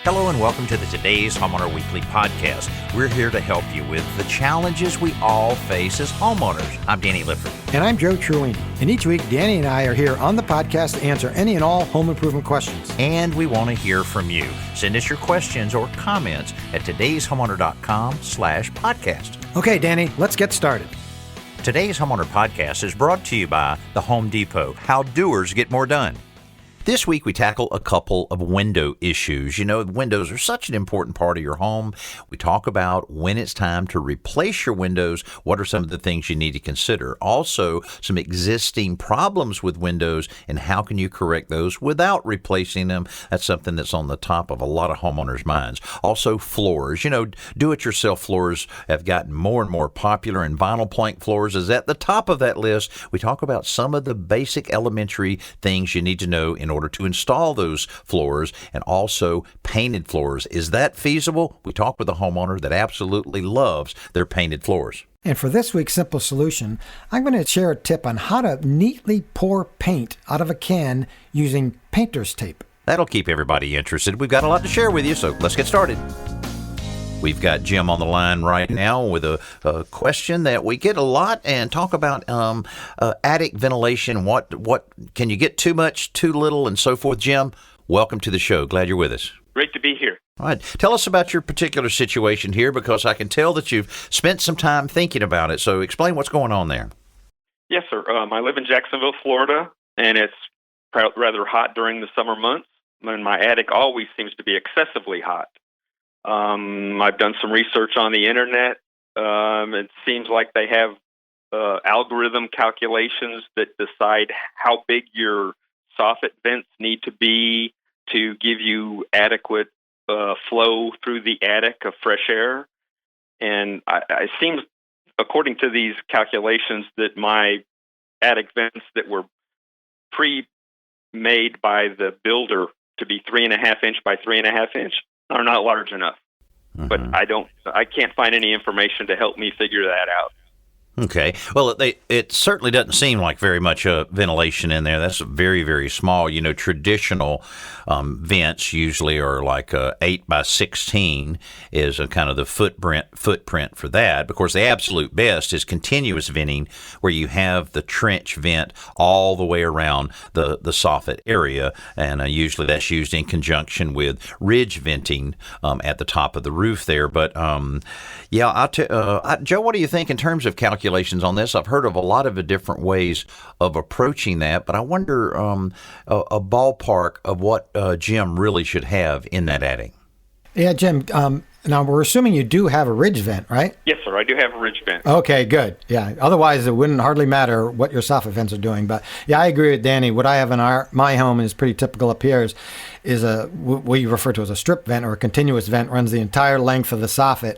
Hello and welcome to the Today's Homeowner Weekly Podcast. We're here to help you with the challenges we all face as homeowners. I'm Danny Lipford. And I'm Joe Truini. And each week, Danny and I are here on the podcast to answer any and all home improvement questions. And we want to hear from you. Send us your questions or comments at todayshomeowner.com/podcast. Okay, Danny, let's get started. Today's Homeowner Podcast is brought to you by the Home Depot. How doers get more done. This week, we tackle a couple of window issues. You know, windows are such an important part of your home. We talk about when it's time to replace your windows. What are some of the things you need to consider? Also, some existing problems with windows and how can you correct those without replacing them? That's something that's on the top of a lot of homeowners' minds. Also, floors. You know, do-it-yourself floors have gotten more and more popular, and vinyl plank floors is at the top of that list. We talk about some of the basic elementary things you need to know in order to install those floors, and also painted floors. Is that feasible? We talk with a homeowner that absolutely loves their painted floors. And for this week's simple solution, I'm going to share a tip on how to neatly pour paint out of a can using painter's tape. That'll keep everybody interested. We've got a lot to share with you, so let's get started. We've got Jim on the line right now with a question that we get a lot and talk about attic ventilation. What can you get too much, too little, and so forth? Jim, welcome to the show. Glad you're with us. Great to be here. All right. Tell us about your particular situation here, because I can tell that you've spent some time thinking about it. So explain what's going on there. Yes, sir. I live in Jacksonville, Florida, and it's rather hot during the summer months. And my attic always seems to be excessively hot. I've done some research on the internet. It seems like they have algorithm calculations that decide how big your soffit vents need to be to give you adequate flow through the attic of fresh air. And it seems, according to these calculations, that my attic vents that were pre-made by the builder to be 3.5 inch by 3.5 inch are not large enough. Mm-hmm. But I can't find any information to help me figure that out. Okay. Well, it certainly doesn't seem like very much ventilation in there. That's very, very small. You know, traditional vents usually are like 8 by 16 is a kind of the footprint for that. Of course, the absolute best is continuous venting, where you have the trench vent all the way around the soffit area, and usually that's used in conjunction with ridge venting at the top of the roof there. But yeah, Joe, what do you think in terms of calculations on this? I've heard of a lot of different ways of approaching that, but I wonder a ballpark of what Jim really should have in that attic. Yeah, Jim, now we're assuming you do have a ridge vent, right? Yes, sir. I do have a ridge vent. Okay, good. Yeah. Otherwise, it wouldn't hardly matter what your soffit vents are doing. But yeah, I agree with Danny. What I have in my home is pretty typical up here is we refer to as a strip vent, or a continuous vent, runs the entire length of the soffit.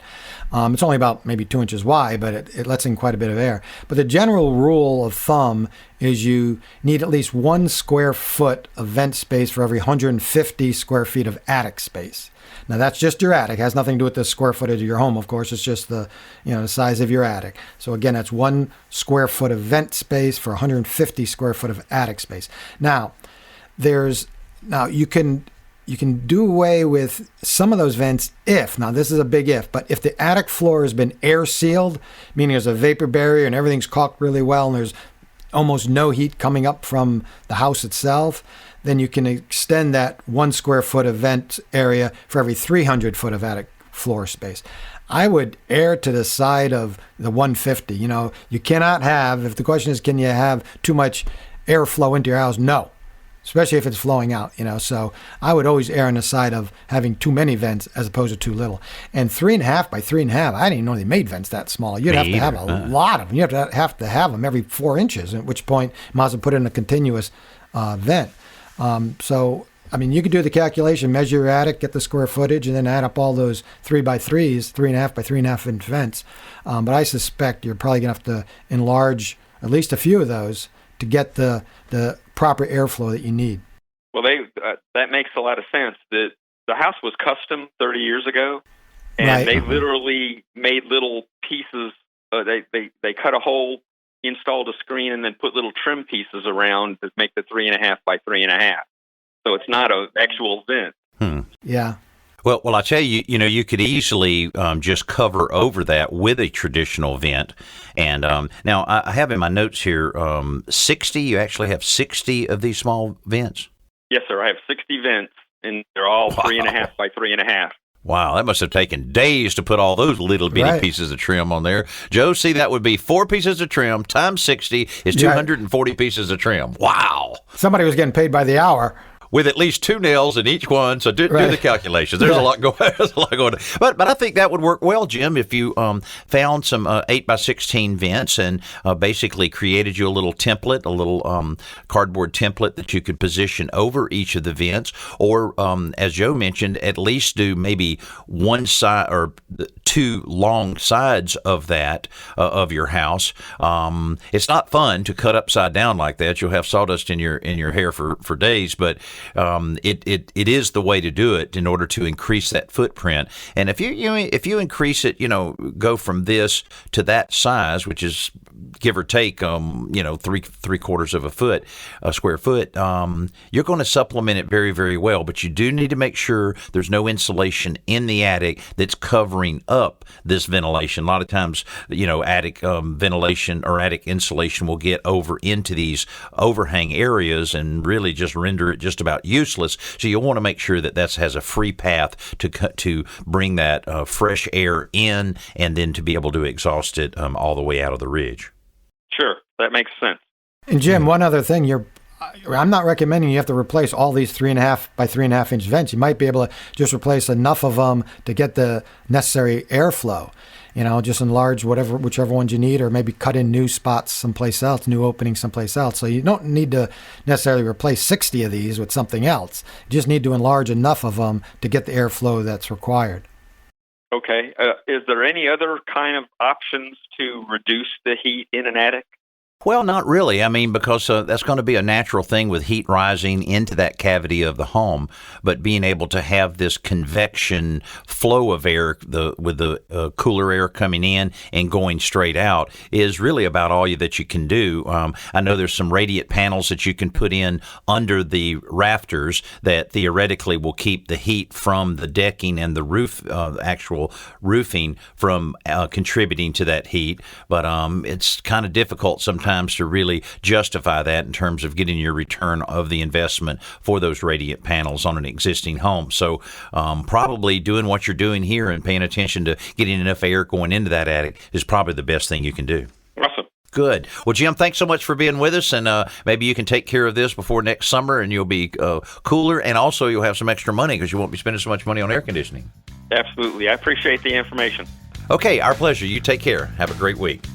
It's only about maybe 2 inches wide, but it lets in quite a bit of air. But the general rule of thumb is you need at least 1 square foot of vent space for every 150 square feet of attic space. Now, that's just your attic. It has nothing to do with the square footage of your home, of course. It's just the size of your attic. So again, that's 1 square foot of vent space for 150 square foot of attic space. Now, you can do away with some of those vents now this is a big if, but if the attic floor has been air sealed, meaning there's a vapor barrier and everything's caulked really well and there's almost no heat coming up from the house itself, then you can extend that 1 square foot of vent area for every 300 foot of attic floor space. I would err to the side of the 150. You cannot have, if the question is, can you have too much airflow into your house? No. Especially if it's flowing out, So I would always err on the side of having too many vents as opposed to too little. And 3.5 by 3.5, I didn't even know they made vents that small. You'd have to have a lot of them. You'd have to have them every 4 inches, at which point you might as well put in a continuous vent. So, you could do the calculation, measure your attic, get the square footage, and then add up all those 3 by 3s, 3.5 by 3.5 inch vents. But I suspect you're probably going to have to enlarge at least a few of those to get the proper airflow that you need. Well, that makes a lot of sense. The house was custom 30 years ago, and right. They literally made little pieces. They cut a hole, installed a screen, and then put little trim pieces around to make the 3.5 by 3.5. So it's not an actual vent. Yeah. Well, I tell you, you could easily just cover over that with a traditional vent. And now I have in my notes here 60. You actually have 60 of these small vents? Yes, sir. I have 60 vents, and they're all 3.5 by 3.5. Wow, that must have taken days to put all those little bitty pieces of trim on there. Joe, see, that would be 4 pieces of trim times 60 is 240 pieces of trim. Wow. Somebody was getting paid by the hour. With at least 2 nails in each one, so do the calculations. There's a lot going. There's a lot going. But I think that would work well, Jim, if you found some 8x16 vents and basically created you a little template, a little cardboard template that you could position over each of the vents, or as Joe mentioned, at least do maybe one side or 2 long sides of that of your house. It's not fun to cut upside down like that. You'll have sawdust in your hair for days, but it is the way to do it in order to increase that footprint. And if you increase it, go from this to that size, which is give or take, three quarters of a square foot, you're going to supplement it very, very well. But you do need to make sure there's no insulation in the attic that's covering up this ventilation. A lot of times, attic ventilation or attic insulation will get over into these overhang areas and really just render it just about useless. So you'll want to make sure that has a free path to bring that fresh air in and then to be able to exhaust it all the way out of the ridge. Sure, that makes sense. And Jim, one other thing, I'm not recommending you have to replace all these 3.5 by 3.5 inch vents. You might be able to just replace enough of them to get the necessary airflow. Just enlarge whichever ones you need, or maybe cut in new spots someplace else, new openings someplace else. So you don't need to necessarily replace 60 of these with something else. You just need to enlarge enough of them to get the airflow that's required. Okay. Is there any other kind of options to reduce the heat in an attic? Well, not really. I mean, because that's going to be a natural thing with heat rising into that cavity of the home. But being able to have this convection flow of air, with the cooler air coming in and going straight out, is really about all that you can do. I know there's some radiant panels that you can put in under the rafters that theoretically will keep the heat from the decking and the roof, actual roofing, from contributing to that heat. But it's kind of difficult sometimes to really justify that in terms of getting your return of the investment for those radiant panels on an existing home. So probably doing what you're doing here and paying attention to getting enough air going into that attic is probably the best thing you can do. Awesome. Good. Well, Jim, thanks so much for being with us, and maybe you can take care of this before next summer, and you'll be cooler, and also you'll have some extra money because you won't be spending so much money on air conditioning. Absolutely. I appreciate the information. Okay, our pleasure. You take care. Have a great week.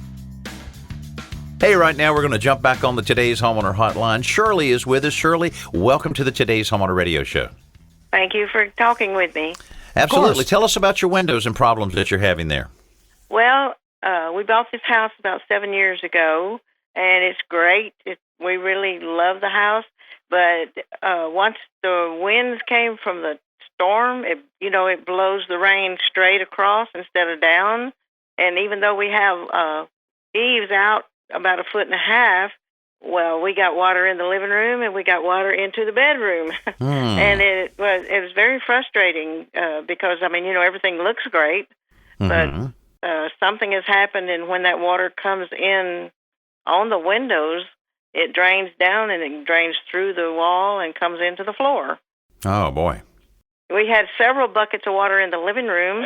Hey, right now we're going to jump back on the Today's Homeowner Hotline. Shirley is with us. Shirley, welcome to the Today's Homeowner Radio Show. Thank you for talking with me. Absolutely. Tell us about your windows and problems that you're having there. Well, we bought this house about 7 years ago, and it's great. We really love the house. But once the winds came from the storm, it blows the rain straight across instead of down. And even though we have eaves out about 1.5 feet, well, we got water in the living room and we got water into the bedroom. And it was very frustrating because, everything looks great, but something has happened, and when that water comes in on the windows, it drains down and it drains through the wall and comes into the floor. Oh, boy. We had several buckets of water in the living room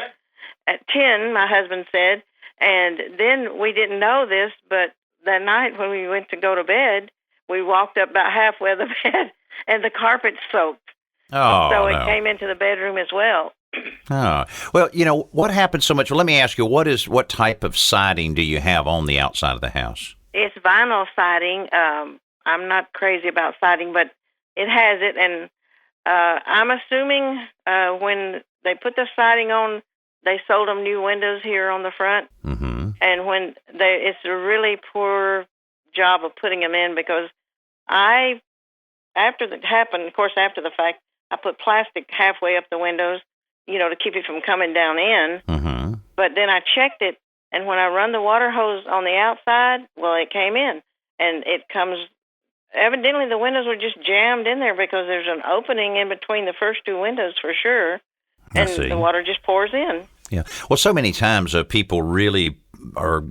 at 10, my husband said, and then we didn't know this, but that night when we went to go to bed, we walked up about halfway of the bed, and the carpet's soaked. Oh, so it came into the bedroom as well. Oh, well, what happens so much? Well, let me ask you, what type of siding do you have on the outside of the house? It's vinyl siding. I'm not crazy about siding, but it has it, and I'm assuming when they put the siding on, they sold them new windows here on the front. Mm-hmm. And it's a really poor job of putting them in, because after that happened, of course, after the fact, I put plastic halfway up the windows, to keep it from coming down in. Mm-hmm. But then I checked it, and when I run the water hose on the outside, well, it came in. And it comes, evidently the windows were just jammed in there, because there's an opening in between the first 2 windows for sure. and see. the water just pours in. Yeah. Well, so many times people really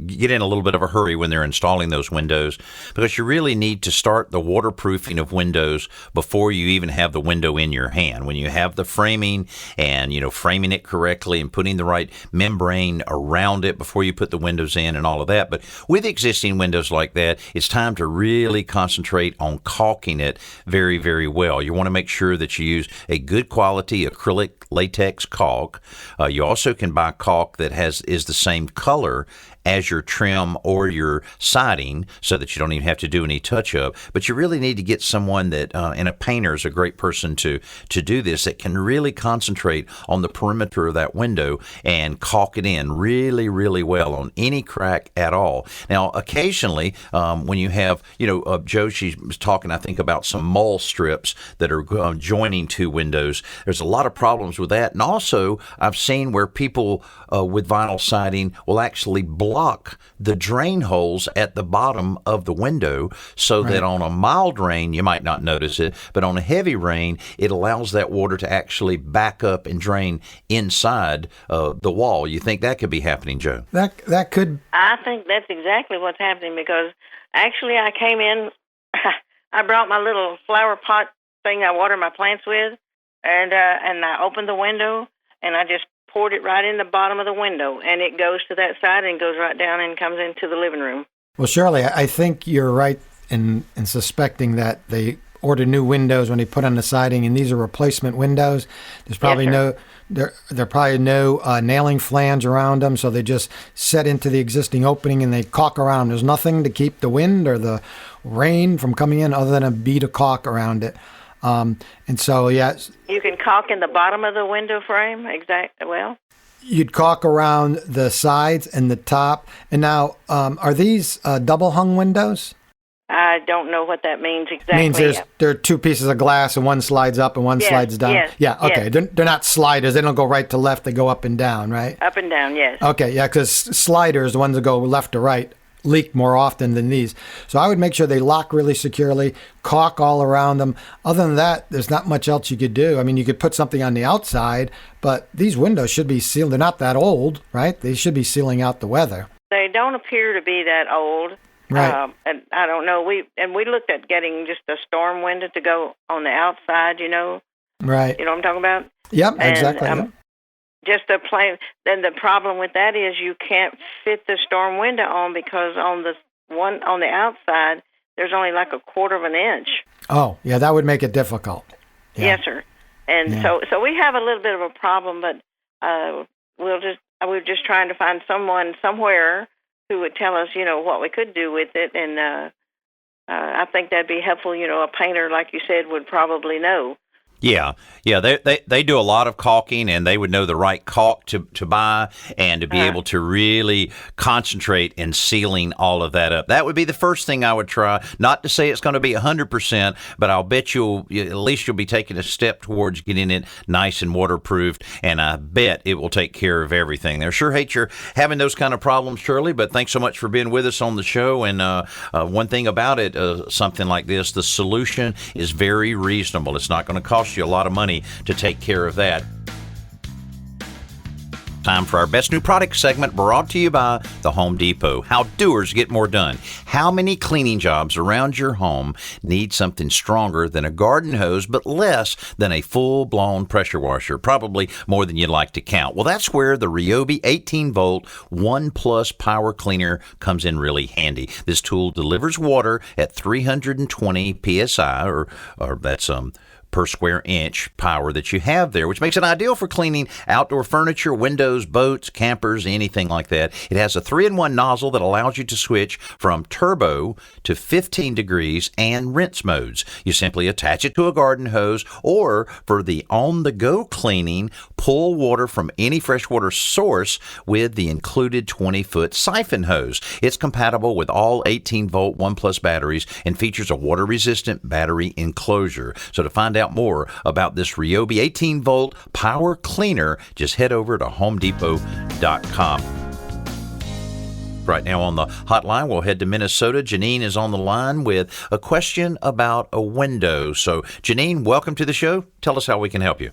get in a little bit of a hurry when they're installing those windows, because you really need to start the waterproofing of windows before you even have the window in your hand. When you have the framing and, framing it correctly and putting the right membrane around it before you put the windows in and all of that. But with existing windows like that, it's time to really concentrate on caulking it very, very well. You want to make sure that you use a good quality acrylic latex caulk. You also can buy caulk that is the same color as your trim or your siding, so that you don't even have to do any touch-up. But you really need to get someone that, and a painter is a great person to do this, that can really concentrate on the perimeter of that window and caulk it in really, really well on any crack at all. Now, occasionally, when you have, Joe, she was talking, I think, about some mole strips that are joining two windows. There's a lot of problems with that. And also, I've seen where people with vinyl siding will actually block the drain holes at the bottom of the window, so that on a mild rain, you might not notice it, but on a heavy rain, it allows that water to actually back up and drain inside the wall. You think that could be happening, Joe? That could. I think that's exactly what's happening, because actually I came in, I brought my little flower pot thing I water my plants with, and I opened the window, and I just poured it right in the bottom of the window, and it goes to that side and goes right down and comes into the living room. Well, Shirley, I think you're right in suspecting that they order new windows when they put on the siding, and these are replacement windows. There's probably there are probably no nailing flange around them, so they just set into the existing opening and they caulk around. There's nothing to keep the wind or the rain from coming in other than a bead of caulk around it. And so, yes. You can caulk in the bottom of the window frame, well. You'd caulk around the sides and the top. And now, are these double hung windows? I don't know what that means exactly. It means there are two pieces of glass and one slides up and one slides down. Yes, yeah, okay. Yes. They're not sliders. They don't go right to left. They go up and down, right? Up and down, yes. Okay, yeah, because sliders, the ones that go left to right, leak more often than these. So I would make sure they lock really securely, caulk all around them. Other than that, there's not much else you could do. I mean, you could put something on the outside, but these windows should be sealed. They're not that old, right? They should be sealing out the weather. They don't appear to be that old. Right. And I don't know. We looked at getting just a storm window to go on the outside, Right. You know what I'm talking about? Yep, exactly. Yep. Just a plain. Then the problem with that is you can't fit the storm window on, because on the one on the outside there's only like a quarter of an inch. Oh, yeah, that would make it difficult. Yeah. Yes, sir. And so we have a little bit of a problem, but we're just trying to find someone somewhere who would tell us, what we could do with it, and I think that'd be helpful. A painter, like you said, would probably know. Yeah. They do a lot of caulking, and they would know the right caulk to buy and to be able to really concentrate in sealing all of that up. That would be the first thing I would try. Not to say it's going to be 100%, but I'll bet at least you'll be taking a step towards getting it nice and waterproofed, and I bet it will take care of everything. I sure hate you're having those kind of problems, Shirley, but thanks so much for being with us on the show. And one thing about it, something like this, the solution is very reasonable. It's not going to cost you a lot of money to take care of that. Time for our Best New Product segment, brought to you by the Home Depot. How doers get more done. How many cleaning jobs around your home need something stronger than a garden hose, but less than a full-blown pressure washer? Probably more than you'd like to count. Well, that's where the Ryobi 18-volt 1 Plus Power Cleaner comes in really handy. This tool delivers water at 320 psi, or that's per square inch power that you have there, which makes it ideal for cleaning outdoor furniture, windows, boats, campers, anything like that. It has a 3-in-1 nozzle that allows you to switch from turbo to 15 degrees and rinse modes. You simply attach it to a garden hose, or for the on-the-go cleaning, pull water from any freshwater source with the included 20-foot siphon hose. It's compatible with all 18-volt 1 Plus batteries and features a water-resistant battery enclosure. So to find out more about this Ryobi 18-volt power cleaner, just head over to homedepot.com. Right now on the hotline, we'll head to Minnesota. Janine is on the line with a question about a window. So, Janine, welcome to the show. Tell us how we can help you.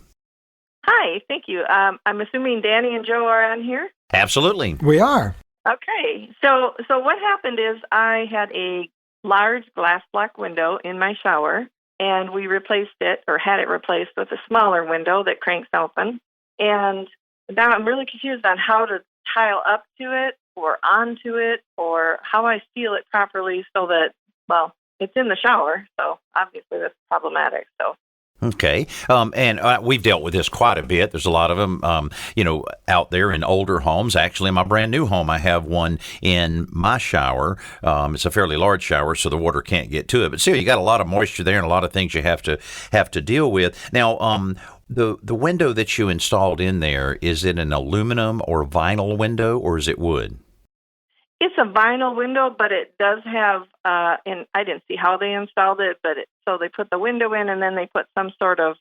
Hi. Hi, thank you. I'm assuming Danny and Joe are on here. Absolutely. We are. Okay, so what happened is I had a large glass block window in my shower, and we replaced it, or had it replaced with a smaller window that cranks open. And now I'm really confused on how to tile up to it or onto it, or how I seal it properly so that, well, it's in the shower, so obviously that's problematic. So. Okay. And we've dealt with this quite a bit. There's a lot of them, out there in older homes. Actually, in my brand new home, I have one in my shower. It's a fairly large shower, so the water can't get to it. But still, you got a lot of moisture there and a lot of things you have to deal with. Now, the window that you installed in there, is it an aluminum or vinyl window, or is it wood? It's a vinyl window, but it does have, and I didn't see how they installed it, but so they put the window in and then they put some sort of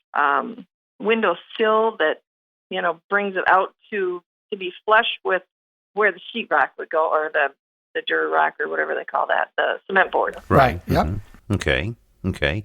window sill that, brings it out to be flush with where the sheetrock would go, or the dirt rock, or whatever they call that, the cement board. Right. Yep. Mm-hmm. Okay.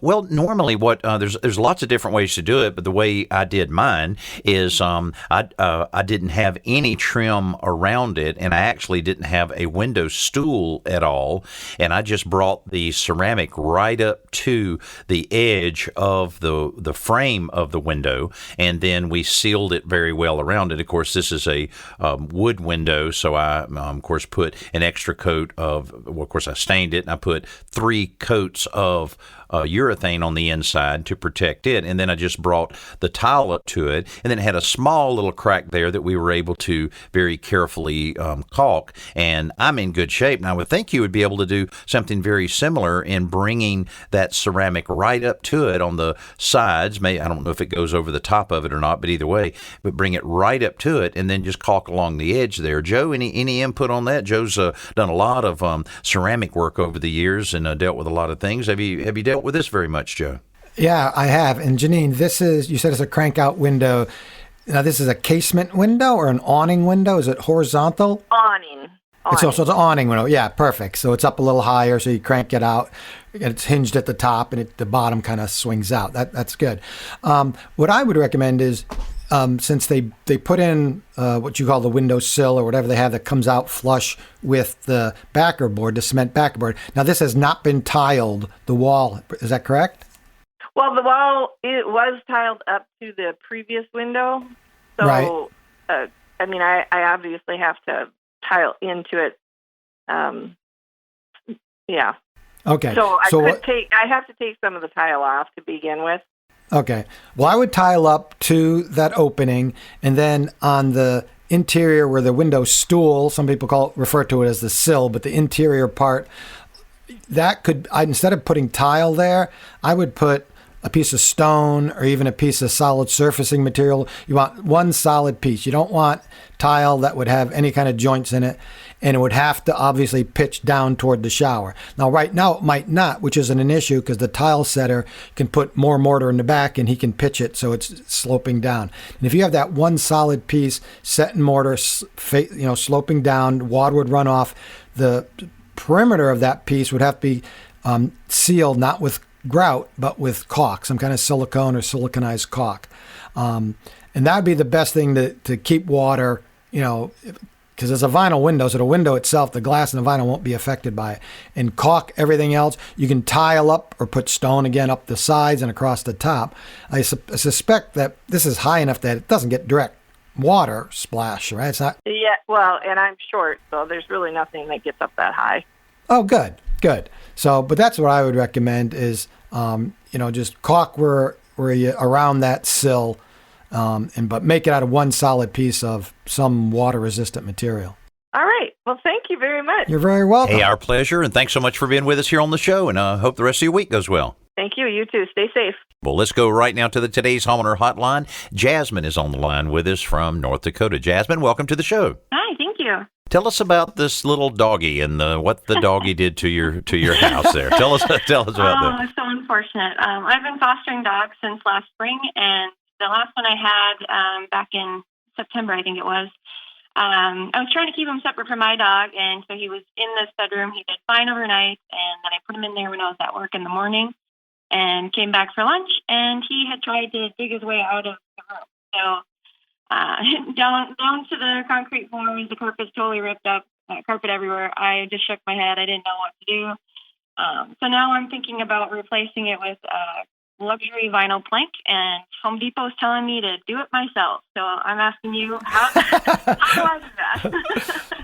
Well, normally there's lots of different ways to do it, but the way I did mine is I didn't have any trim around it, and I actually didn't have a window stool at all, and I just brought the ceramic right up to the edge of the frame of the window, and then we sealed it very well around it. Of course, this is a wood window, so I, of course, put an extra coat of course, I stained it, and I put 3 coats of urethane on the inside to protect it, and then I just brought the tile up to it, and then it had a small little crack there that we were able to very carefully caulk, and I'm in good shape. And I would think you would be able to do something very similar in bringing that ceramic right up to it on the sides. I don't know if it goes over the top of it or not, but either way, but bring it right up to it, and then just caulk along the edge there. Joe, any input on that? Joe's done a lot of ceramic work over the years and dealt with a lot of things. Have you dealt with this very much, Joe? Yeah, I have. And Janine, you said it's a crank out window. Now, this is a casement window or an awning window? Is it horizontal? Awning. So it's an awning window. Yeah, perfect. So it's up a little higher, so you crank it out. It's hinged at the top, and the bottom kind of swings out. That's good. What I would recommend is, since they put in what you call the window sill or whatever they have that comes out flush with the backer board, the cement backer board. Now, this has not been tiled, the wall. Is that correct? Well, the wall, it was tiled up to the previous window. So, right. I obviously have to tile into it. Yeah. Okay. So I have to take some of the tile off to begin with. Okay. Well, I would tile up to that opening, and then on the interior where the window stool, some people refer to it as the sill, but the interior part, instead of putting tile there, I would put a piece of stone or even a piece of solid surfacing material. You want one solid piece. You don't want tile that would have any kind of joints in it, and it would have to obviously pitch down toward the shower. Now, right now, it might not, which isn't an issue because the tile setter can put more mortar in the back and he can pitch it so it's sloping down. And if you have that one solid piece set in mortar, sloping down, water would run off. The perimeter of that piece would have to be sealed, not with grout, but with caulk, some kind of silicone or siliconized caulk. And that would be the best thing to keep water, because it's a vinyl window, so the window itself, the glass and the vinyl won't be affected by it. And caulk everything else. You can tile up or put stone again up the sides and across the top. I suspect that this is high enough that it doesn't get direct water splash, right? It's not. Yeah, well, and I'm short, so there's really nothing that gets up that high. Oh, good. So, but that's what I would recommend is, just caulk where you around that sill, but make it out of one solid piece of some water-resistant material. All right. Well, thank you very much. You're very welcome. Hey, our pleasure, and thanks so much for being with us here on the show, and I hope the rest of your week goes well. Thank you. You too. Stay safe. Well, let's go right now to today's Homeowner Hotline. Jasmine is on the line with us from North Dakota. Jasmine, welcome to the show. Hi, thank you. Tell us about this little doggy and what the doggy did to your house there. Tell us about that. It's so unfortunate. I've been fostering dogs since last spring, and the last one I had back in September, I think it was. I was trying to keep him separate from my dog, and so he was in this bedroom. He did fine overnight, and then I put him in there when I was at work in the morning and came back for lunch, and he had tried to dig his way out of the room. So down to the concrete floors, the carpet's totally ripped up, carpet everywhere. I just shook my head. I didn't know what to do. So now I'm thinking about replacing it with luxury vinyl plank, and Home Depot is telling me to do it myself. So I'm asking you, how do I do that?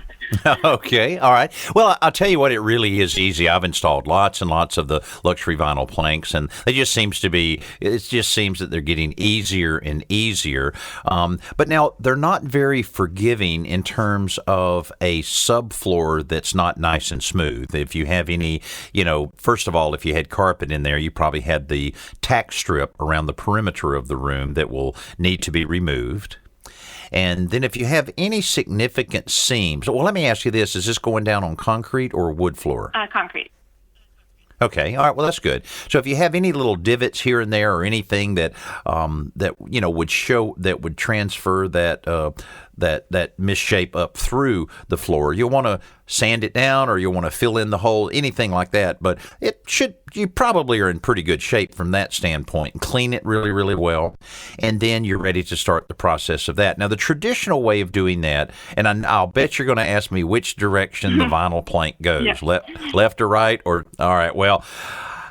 Okay, all right. Well, I'll tell you what, it really is easy. I've installed lots and lots of the luxury vinyl planks, and it just seems that they're getting easier and easier. But now, they're not very forgiving in terms of a subfloor that's not nice and smooth. If you have any, first of all, if you had carpet in there, you probably had the tack strip around the perimeter of the room that will need to be removed. And then if you have any significant seams, well, let me ask you this. Is this going down on concrete or wood floor? Concrete. Okay. All right. Well, that's good. So if you have any little divots here and there or anything that would transfer that misshape up through the floor, you'll want to sand it down or you'll want to fill in the hole, anything like that. But you probably are in pretty good shape from that standpoint. Clean it really, really well, and then you're ready to start the process of that. Now, the traditional way of doing that, and I'll bet you're going to ask me which direction the vinyl plank goes, Yeah. left or right, or all right. Well,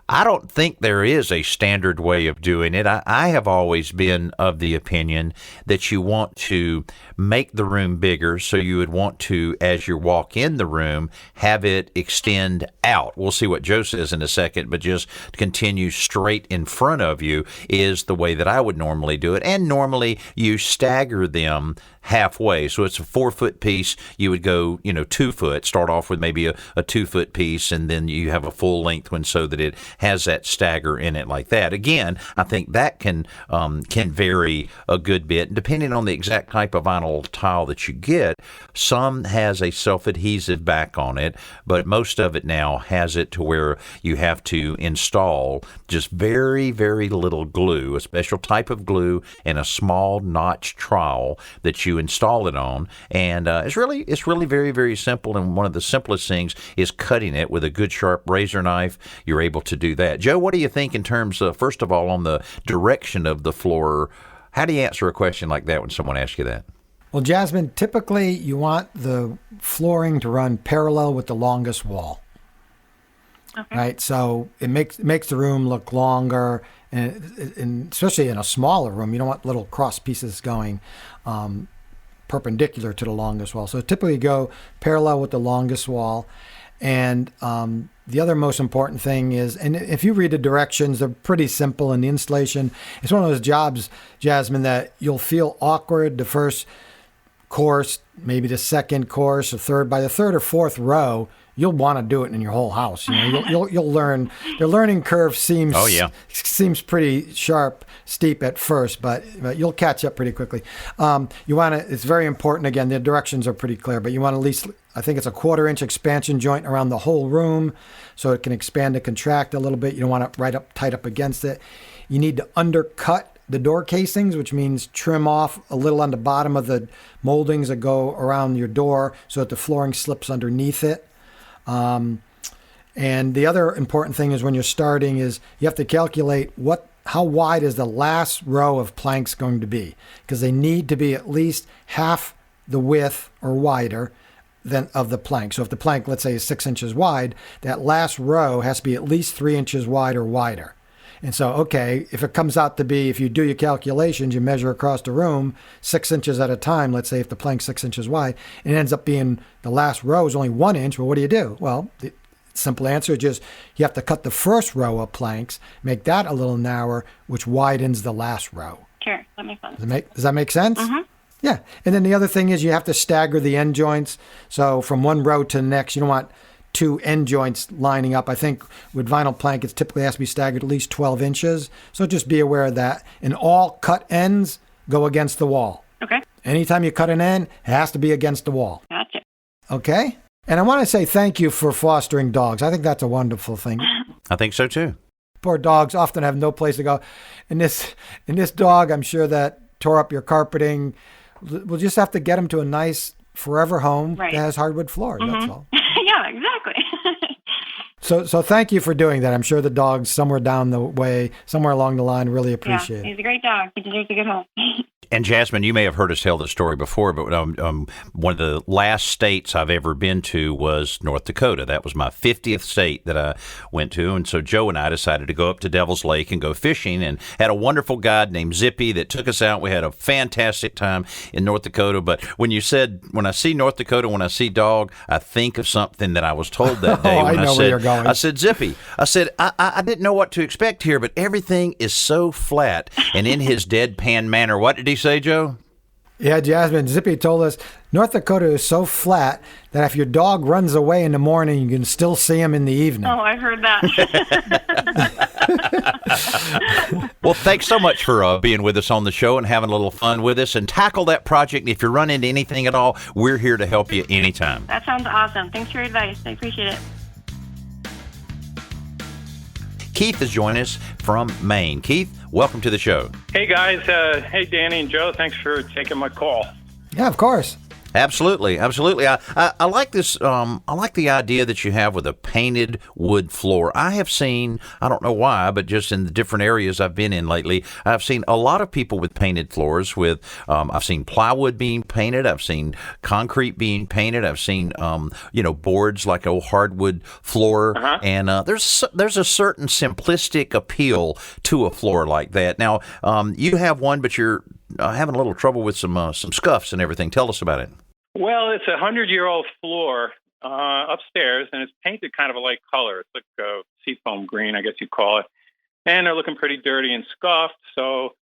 I don't think there is a standard way of doing it. I have always been of the opinion that you want to make the room bigger, so you would want to, as you walk in the room, have it extend out. We'll see what Joe says in a second, but just continue straight in front of you is the way that I would normally do it. And normally you stagger them halfway. So it's a 4-foot piece. You would go, 2 foot, start off with maybe a 2-foot piece, and then you have a full length one so that it has that stagger in it like that. Again, I think that can vary a good bit depending on the exact type of vinyl tile that you get. Some has a self-adhesive back on it, but most of it now has it to where you have to install just very, very little glue, a special type of glue, and a small notch trowel that you install it on. And it's really very, very simple. And one of the simplest things is cutting it with a good sharp razor knife. You're able to do that. Joe, what do you think in terms of, first of all, on the direction of the floor? How do you answer a question like that when someone asks you that? Well, Jasmine, typically you want the flooring to run parallel with the longest wall. Okay. Right? So it makes the room look longer, and especially in a smaller room, you don't want little cross pieces going perpendicular to the longest wall. So typically go parallel with the longest wall. And the other most important thing is, and if you read the directions, they're pretty simple in the installation. It's one of those jobs, Jasmine, that you'll feel awkward the first course, maybe the second course, the third. By the third or fourth row, you'll want to do it in your whole house. You'll learn. The learning curve seems pretty sharp, steep at first, but you'll catch up pretty quickly. You want to. It's very important. Again, the directions are pretty clear, but you want at least, I think it's a 1/4 inch expansion joint around the whole room, so it can expand and contract a little bit. You don't want it right up tight up against it. You need to undercut the door casings, which means trim off a little on the bottom of the moldings that go around your door so that the flooring slips underneath it. And the other important thing is when you're starting is you have to calculate how wide is the last row of planks going to be, because they need to be at least half the width or wider than of the plank. So if the plank, let's say, is 6 inches wide, that last row has to be at least 3 inches wide or wider. And so, okay, if it comes out to be, if you do your calculations, you measure across the room 6 inches at a time, let's say if the plank's 6 inches wide, and it ends up being the last row is only 1 inch, well, what do? Well, the simple answer is just you have to cut the first row of planks, make that a little narrower, which widens the last row. Sure, that makes sense. Does that make sense? Mm-hmm. Yeah. And then the other thing is you have to stagger the end joints. So from one row to the next, you don't want 2 end joints lining up. I think with vinyl plank, it typically has to be staggered at least 12 inches. So just be aware of that. And all cut ends go against the wall. Okay. Anytime you cut an end, it has to be against the wall. Gotcha. Okay? And I want to say thank you for fostering dogs. I think that's a wonderful thing. I think so too. Poor dogs often have no place to go. And this dog, I'm sure that tore up your carpeting. We'll just have to get him to a nice forever home that has hardwood floors. Mm-hmm. That's all. Yeah, exactly. So thank you for doing that. I'm sure the dogs somewhere down the way, somewhere along the line, really appreciate it. He's a great dog. He deserves a good home. And Jasmine, you may have heard us tell this story before, but one of the last states I've ever been to was North Dakota. That was my 50th state that I went to. And so Joe and I decided to go up to Devil's Lake and go fishing, and had a wonderful guide named Zippy that took us out. We had a fantastic time in North Dakota. But when you said, when I see North Dakota, when I see dog, I think of something that I was told that day. I know where you're going. I said, Zippy, I said, I didn't know what to expect here, but everything is so flat. And in his deadpan manner, what did he say, Joe? Yeah, Jasmine, Zippy told us North Dakota is so flat that if your dog runs away in the morning, you can still see him in the evening. Oh, I've heard that. Well, thanks so much for being with us on the show and having a little fun with us, and tackle that project. If you run into anything at all, we're here to help you anytime. That sounds awesome. Thanks for your advice. I appreciate it. Keith is joining us from Maine. Keith, welcome to the show. Hey, guys. Hey, Danny and Joe. Thanks for taking my call. Yeah, of course. Absolutely. I like this. I like the idea that you have with a painted wood floor. I have seen, I don't know why, but just in the different areas I've been in lately, I've seen a lot of people with painted floors. With I've seen plywood being painted. I've seen concrete being painted. I've seen boards like a hardwood floor. And there's a certain simplistic appeal to a floor like that. Now you have one, but you're having a little trouble with some scuffs and everything. Tell us about it. Well, it's a 100-year-old floor upstairs, and it's painted kind of a light color. It's like a seafoam green, I guess you'd call it. And they're looking pretty dirty and scuffed. So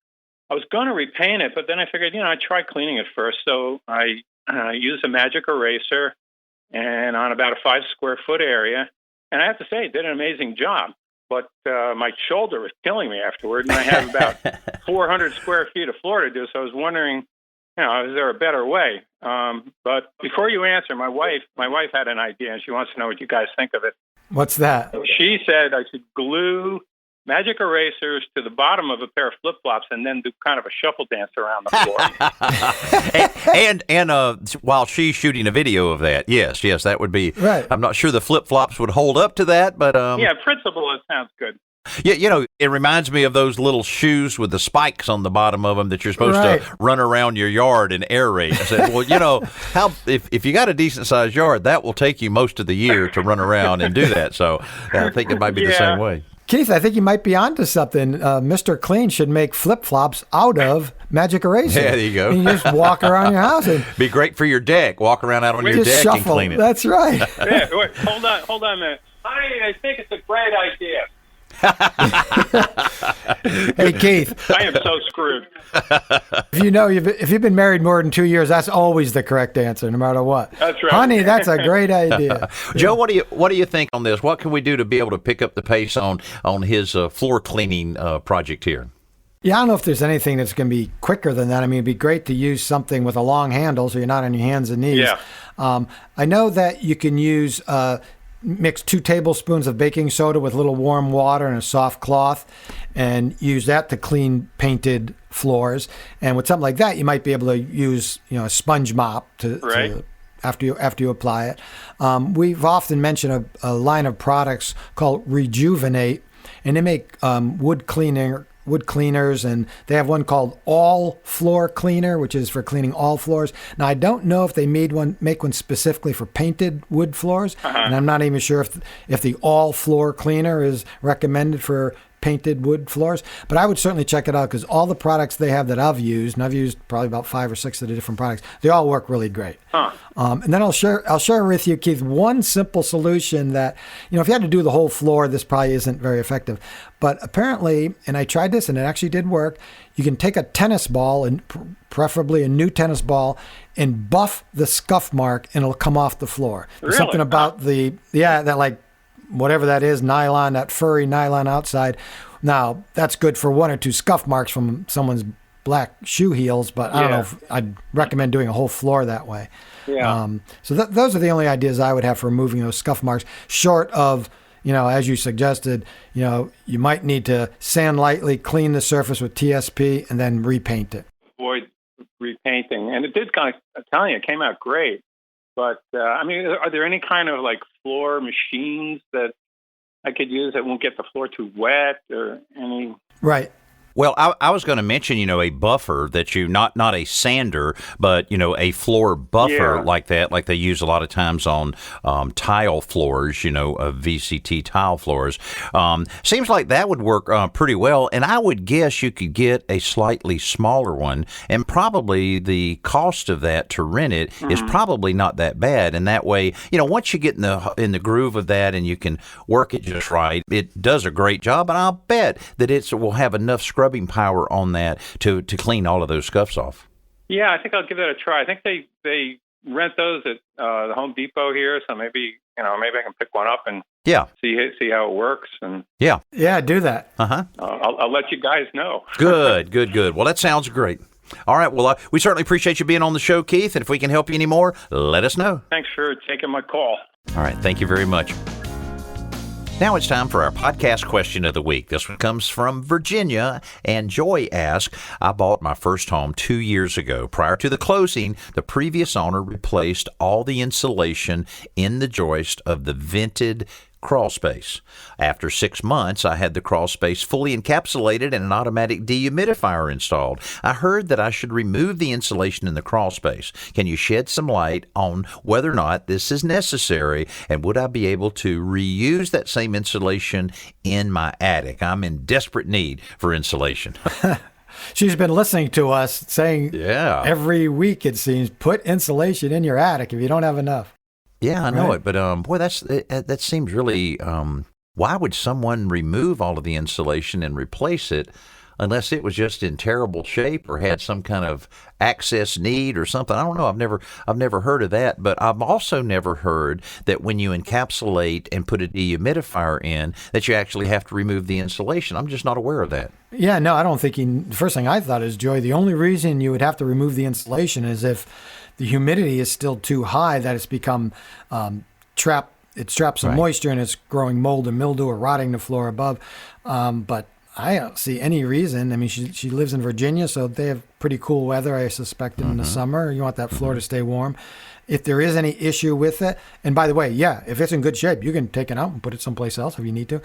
I was going to repaint it, but then I figured, I'd try cleaning it first. So I used a magic eraser and on about a 5 square foot area. And I have to say, it did an amazing job. But my shoulder was killing me afterward, and I have about 400 square feet of floor to do. So I was wondering, is there a better way? But before you answer, my wife had an idea, and she wants to know what you guys think of it. What's that? She said I should glue magic erasers to the bottom of a pair of flip-flops and then do kind of a shuffle dance around the floor. and while she's shooting a video of that, yes, that would be right. I'm not sure the flip-flops would hold up to that, but yeah, principle, it sounds good. Yeah, it reminds me of those little shoes with the spikes on the bottom of them that you're supposed to run around your yard and aerate. I said, well, how if you got a decent-sized yard, that will take you most of the year to run around and do that. So I think it might be the same way. Keith, I think you might be onto something. Mr. Clean should make flip-flops out of magic erasers. Yeah, there you go. And you just walk around your house. And be great for your deck. Walk around out on your deck shuffle. And clean it. That's right. Yeah, wait, hold on a minute. I think it's a great idea. Hey, Keith. I am so screwed. If you've been married more than 2 years, that's always the correct answer, no matter what. That's right. Honey, that's a great idea. Joe, what do you think on this? What can we do to be able to pick up the pace on his floor cleaning project here? Yeah, I don't know if there's anything that's going to be quicker than that. I mean, it'd be great to use something with a long handle so you're not on your hands and knees. Yeah. I know that you can use mix 2 tablespoons of baking soda with a little warm water and a soft cloth and use that to clean painted floors. And with something like that, you might be able to use, a sponge mop to after you apply it. We've often mentioned a line of products called Rejuvenate, and they make wood cleaners, and they have one called All Floor Cleaner, which is for cleaning all floors. Now, I don't know if they make one specifically for painted wood floors, and I'm not even sure if the All Floor Cleaner is recommended for painted wood floors, but I would certainly check it out because all the products they have that I've used, and I've used probably about 5 or 6 of the different products, they all work really great. And then I'll share with you, Keith, one simple solution that, if you had to do the whole floor, this probably isn't very effective. But apparently, and I tried this and it actually did work, you can take a tennis ball, and preferably a new tennis ball, and buff the scuff mark and it'll come off the floor. Really? Something about that like, whatever that is, nylon, that furry nylon outside. Now, that's good for 1 or 2 scuff marks from someone's black shoe heels, but I don't know if I'd recommend doing a whole floor that way. Yeah. So those are the only ideas I would have for removing those scuff marks, short of, as you suggested, you might need to sand lightly, clean the surface with TSP, and then repaint it. Avoid repainting. And it did I'm telling you, it came out great. But, are there any kind of floor machines that I could use that won't get the floor too wet or any? Right. Well, I was going to mention, a buffer that not a sander, but, a floor buffer like that, like they use a lot of times on tile floors, VCT tile floors. Seems like that would work pretty well. And I would guess you could get a slightly smaller one, and probably the cost of that to rent it is probably not that bad. And that way, once you get in the groove of that and you can work it just right, it does a great job. And I'll bet that it will have enough scrubbing power on that to clean all of those scuffs off. Yeah, I think I'll give that a try. I think they rent those at the Home Depot here, so maybe I can pick one up and see how it works. And do that. I'll let you guys know. Good. Well, that sounds great. All right. Well, we certainly appreciate you being on the show, Keith. And if we can help you any more, let us know. Thanks for taking my call. All right. Thank you very much. Now it's time for our podcast question of the week. This one comes from Virginia, and Joy asks, I bought my first home 2 years ago. Prior to the closing, the previous owner replaced all the insulation in the joist of the vented crawl space. After 6 months, I had the crawl space fully encapsulated and an automatic dehumidifier installed. I heard that I should remove the insulation in the crawl space. Can you shed some light on whether or not this is necessary, and would I be able to reuse that same insulation in my attic? I'm in desperate need for insulation. She's been listening to us saying every week, it seems, put insulation in your attic if you don't have enough. Yeah, I know it, but boy, that seems really. Why would someone remove all of the insulation and replace it unless it was just in terrible shape or had some kind of access need or something? I don't know. I've never heard of that, but I've also never heard that when you encapsulate and put a dehumidifier in, that you actually have to remove the insulation. I'm just not aware of that. Yeah, no, I don't think the first thing I thought is, Joy, the only reason you would have to remove the insulation is if the humidity is still too high, that it's become trapped some moisture and it's growing mold and mildew or rotting the floor above. But I don't see any reason. I mean, she lives in Virginia, so they have pretty cool weather, I suspect, in the summer. You want that floor to stay warm. If there is any issue with it, and by the way, if it's in good shape, you can take it out and put it someplace else if you need to.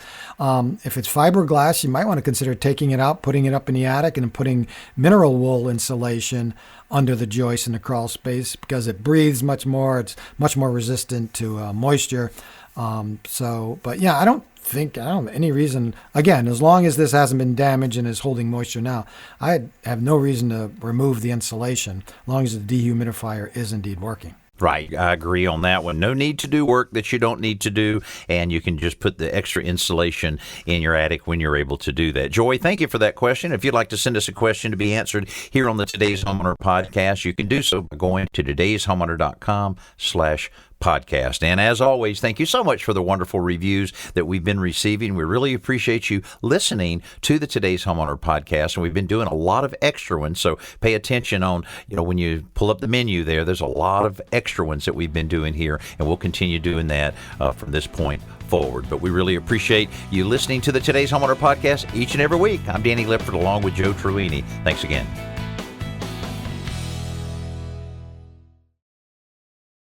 If it's fiberglass, you might want to consider taking it out, putting it up in the attic, and then putting mineral wool insulation under the joist in the crawl space because it breathes much more. It's much more resistant to moisture. But yeah, I don't have any reason, again, as long as this hasn't been damaged and is holding moisture now, I have no reason to remove the insulation as long as the dehumidifier is indeed working. Right. I agree on that one. No need to do work that you don't need to do, and you can just put the extra insulation in your attic when you're able to do that. Joy, thank you for that question. If you'd like to send us a question to be answered here on the Today's Homeowner podcast, you can do so by going to todayshomeowner.com/podcast. And as always, thank you so much for the wonderful reviews that we've been receiving. We really appreciate you listening to the Today's Homeowner podcast, and we've been doing a lot of extra ones. So pay attention on, when you pull up the menu there's a lot of extra ones that we've been doing here, and we'll continue doing that from this point forward. But we really appreciate you listening to the Today's Homeowner podcast each and every week. I'm Danny Lipford along with Joe Truini. Thanks again.